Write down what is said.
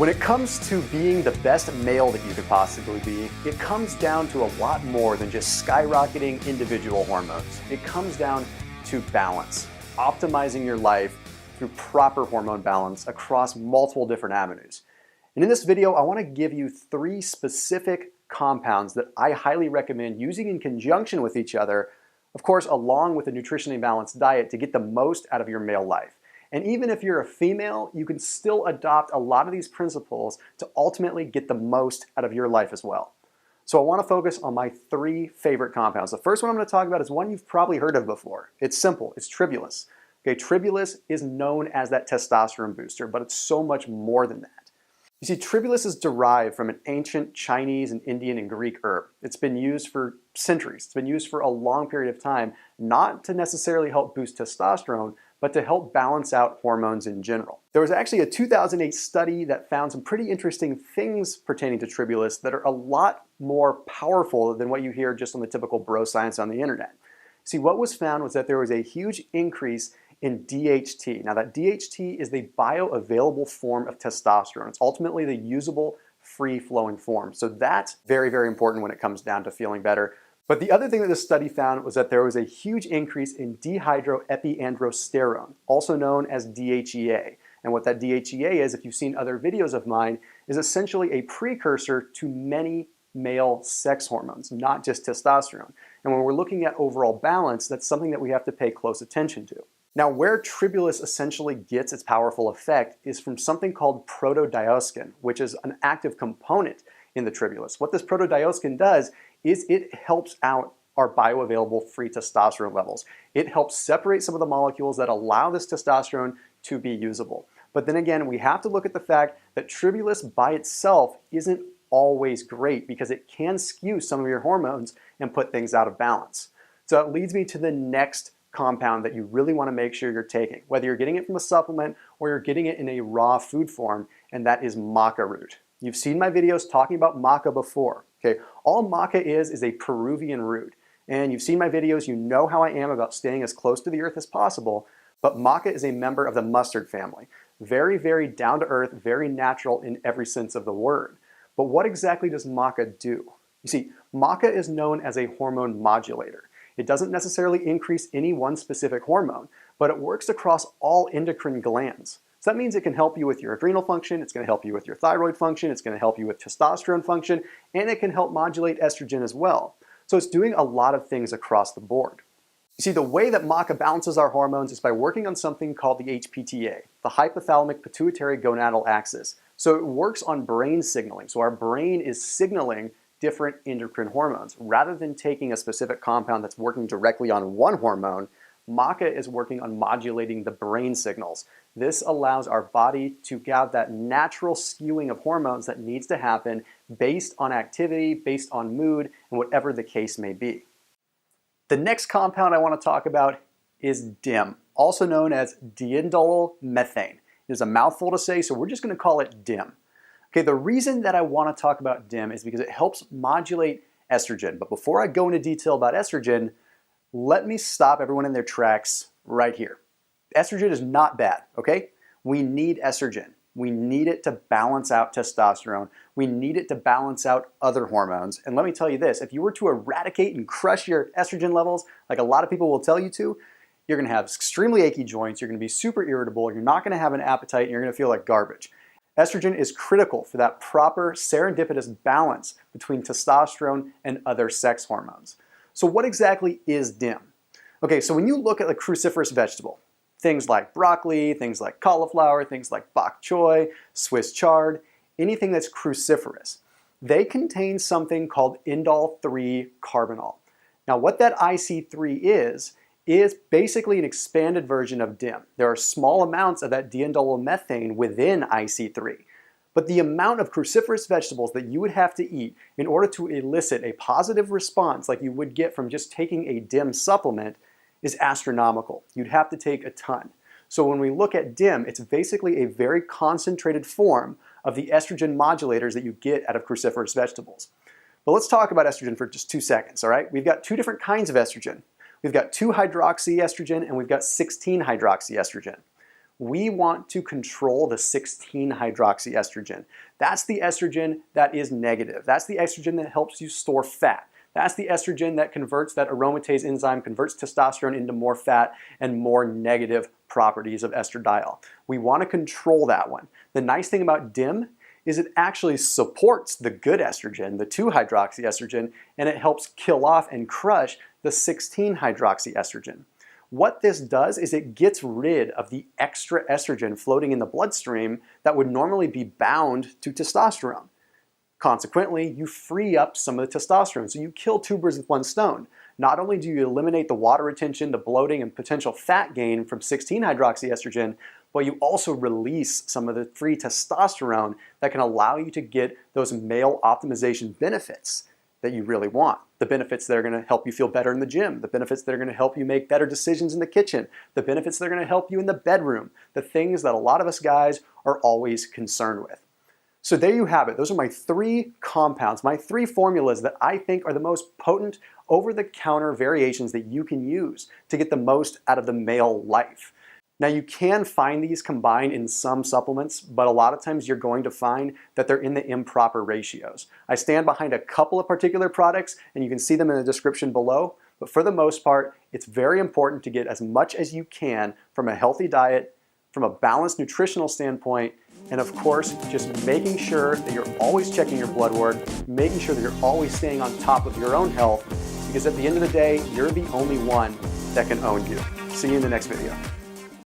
When it comes to being the best male that you could possibly be, it comes down to a lot more than just skyrocketing individual hormones. It comes down to balance, optimizing your life through proper hormone balance across multiple different avenues. And in this video, I want to give you 3 specific compounds that I highly recommend using in conjunction with each other, of course, along with a nutritionally balanced diet to get the most out of your male life. And even if you're a female, you can still adopt a lot of these principles to ultimately get the most out of your life as well. So I want to focus on my 3 favorite compounds. The first one I'm going to talk about is one you've probably heard of before. It's simple, it's Trisomethyltribulus. Okay, Tribulus is known as that testosterone booster, but it's so much more than that. You see, Tribulus is derived from an ancient Chinese and Indian and Greek herb. It's been used for centuries. It's been used for a long period of time, not to necessarily help boost testosterone, but to help balance out hormones in general. There was actually a 2008 study that found some pretty interesting things pertaining to Tribulus that are a lot more powerful than what you hear just on the typical bro science on the internet. See, what was found was that there was a huge increase in DHT. Now that DHT is the bioavailable form of testosterone. It's ultimately the usable, free-flowing form. So that's very, very important when it comes down to feeling better. But the other thing that this study found was that there was a huge increase in dehydroepiandrosterone, also known as DHEA. And what that DHEA is, if you've seen other videos of mine, is essentially a precursor to many male sex hormones, not just testosterone. And when we're looking at overall balance, that's something that we have to pay close attention to. Now, where Tribulus essentially gets its powerful effect is from something called protodioscin, which is an active component in the Tribulus. What this protodioscin does is it helps out our bioavailable free testosterone levels. It helps separate some of the molecules that allow this testosterone to be usable. But then again, we have to look at the fact that Tribulus by itself isn't always great because it can skew some of your hormones and put things out of balance. So that leads me to the next compound that you really want to make sure you're taking, whether you're getting it from a supplement or you're getting it in a raw food form, and that is maca root. You've seen my videos talking about maca before. Okay, all maca is a Peruvian root. And you've seen my videos, you know how I am about staying as close to the earth as possible, but maca is a member of the mustard family. Very, very down to earth, very natural in every sense of the word. But what exactly does maca do? You see, maca is known as a hormone modulator. It doesn't necessarily increase any one specific hormone, but it works across all endocrine glands. So that means it can help you with your adrenal function, it's going to help you with your thyroid function, it's going to help you with testosterone function, and it can help modulate estrogen as well. So it's doing a lot of things across the board. You see, the way that maca balances our hormones is by working on something called the HPTA, the hypothalamic pituitary gonadal axis. So it works on brain signaling. So our brain is signaling different endocrine hormones. Rather than taking a specific compound that's working directly on one hormone, maca is working on modulating the brain signals. This allows our body to have that natural skewing of hormones that needs to happen based on activity, based on mood, and whatever the case may be. The next compound I want to talk about is DIM, also known as diindolylmethane. It is a mouthful to say, so we're just going to call it DIM. Okay, the reason that I want to talk about DIM is because it helps modulate estrogen. But before I go into detail about estrogen, let me stop everyone in their tracks right here. Estrogen is not bad, okay? We need estrogen. We need it to balance out testosterone. We need it to balance out other hormones. And let me tell you this, if you were to eradicate and crush your estrogen levels, like a lot of people will tell you to, you're gonna have extremely achy joints, you're gonna be super irritable, you're not gonna have an appetite, and you're gonna feel like garbage. Estrogen is critical for that proper serendipitous balance between testosterone and other sex hormones. So what exactly is DIM? Okay, so when you look at a cruciferous vegetable, things like broccoli, things like cauliflower, things like bok choy, Swiss chard, anything that's cruciferous, they contain something called indole-3 carbinol. Now what that IC3 is basically an expanded version of DIM. There are small amounts of that diindolylmethane within IC3. But the amount of cruciferous vegetables that you would have to eat in order to elicit a positive response like you would get from just taking a DIM supplement is astronomical. You'd have to take a ton. So when we look at DIM, it's basically a very concentrated form of the estrogen modulators that you get out of cruciferous vegetables. But let's talk about estrogen for just 2 seconds, all right? We've got 2 different kinds of estrogen. We've got 2-hydroxyestrogen and we've got 16-hydroxyestrogen. we want to control the 16-hydroxyestrogen. That's the estrogen that is negative. That's the estrogen that helps you store fat. That's the estrogen that converts, that aromatase enzyme converts testosterone into more fat and more negative properties of estradiol. We want to control that one. The nice thing about DIM is it actually supports the good estrogen, the 2-hydroxyestrogen, and it helps kill off and crush the 16-hydroxyestrogen. What this does is it gets rid of the extra estrogen floating in the bloodstream that would normally be bound to testosterone. Consequently, you free up some of the testosterone, so you kill two birds with one stone. Not only do you eliminate the water retention, the bloating, and potential fat gain from 16-hydroxyestrogen, but you also release some of the free testosterone that can allow you to get those male optimization benefits that you really want. The benefits that are going to help you feel better in the gym, the benefits that are going to help you make better decisions in the kitchen, the benefits that are going to help you in the bedroom, the things that a lot of us guys are always concerned with. So there you have it. Those are my 3 compounds, my 3 formulas that I think are the most potent over-the-counter variations that you can use to get the most out of the male life. Now you can find these combined in some supplements, but a lot of times you're going to find that they're in the improper ratios. I stand behind a couple of particular products and you can see them in the description below, but for the most part, it's very important to get as much as you can from a healthy diet, from a balanced nutritional standpoint, and of course, just making sure that you're always checking your blood work, making sure that you're always staying on top of your own health, because at the end of the day, you're the only one that can own you. See you in the next video.